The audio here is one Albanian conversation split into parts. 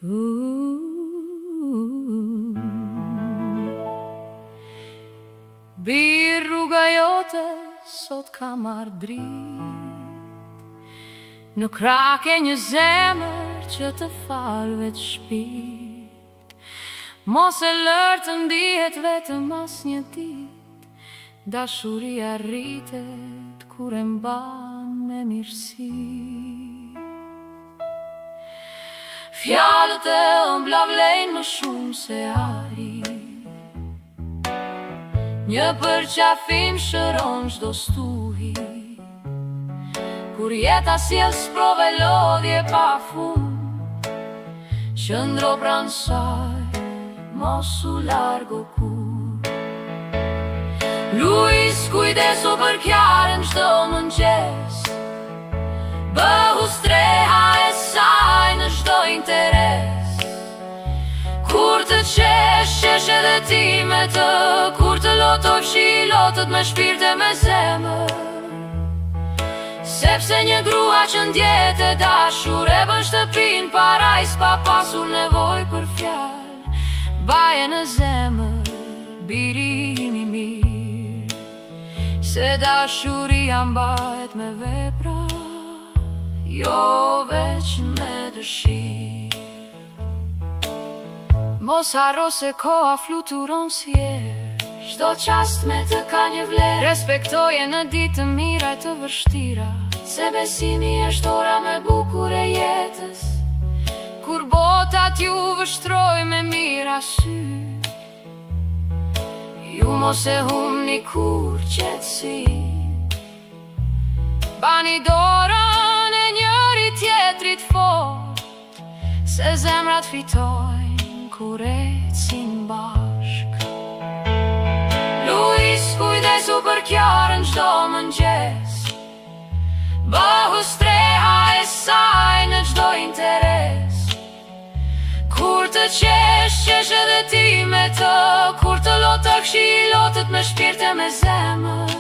Bir rruga jote sot ka marrë dritë, në krah ke një zemër që të fal veç shpirt. Mos e lër të ndihet vetëm asnjë ditë, dashuria rritet kur e mban me mirësi. Fjalët e ëmbla vlejnë më shumë se ari, një përqafim shëron çdo stuhi. Kur jeta sjell sprove lodhje pa fund, qëndro pranë saj, mos u largo kur. Luis, kujdesu për kjarën çdo mëngjes, bëhu streha e saj në çdo interes. Kur të qesh edhe ti me të, kur të lotoj lotët me shpirt e me zemër. Sepse një grua që ndjet e dashur e bën shtëpin parajs pa pasur nevoj për fjal. Baje në zemër, biri im i mirë, se dashuria mbahet me vepra, jo veç me dëshirë. Mos harro se koha fluturon si erë, çdo qast me të ka një vlerë. Respektoje në ditë të mira e të vështira, se besimi është ora më e bukur e jetës. Kur botat ju vështroj me mira sy, ju mos e humni kur qetësin. Bani dorën e njëri tjetrit fort, se zemrat fitojnë kur ecin bashk. Luis, kujdesu për kjarën çdo mëngjes, bëhu streha e saj në çdo interes. Kur të qesh edhe ti me të, kur të lotësh lotët me shpirt e me zemër.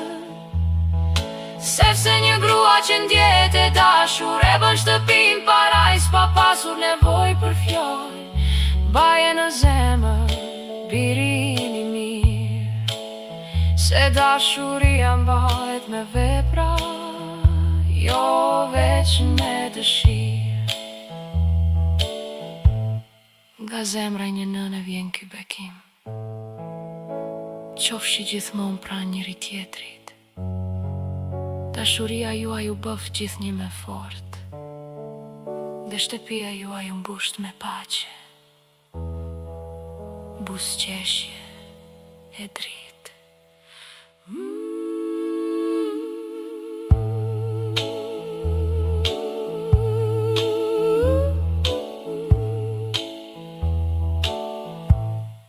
Sepse një grua që ndjet e dashur e bën shtëpin parajs pa pasur nevoj për fjallë. Baje në zemër, birin i mirë, se dashuria mbahet me vepra, jo veç me dëshirë. Nga zemra një nëne vjen ky bekim, qofshi gjithmonë pranë njëri tjetrit. Dashuria juaj u bëf gjithnjë me fort, dhe shtëpia juaj u mbusht me paqe, buzëqeshje e dritë.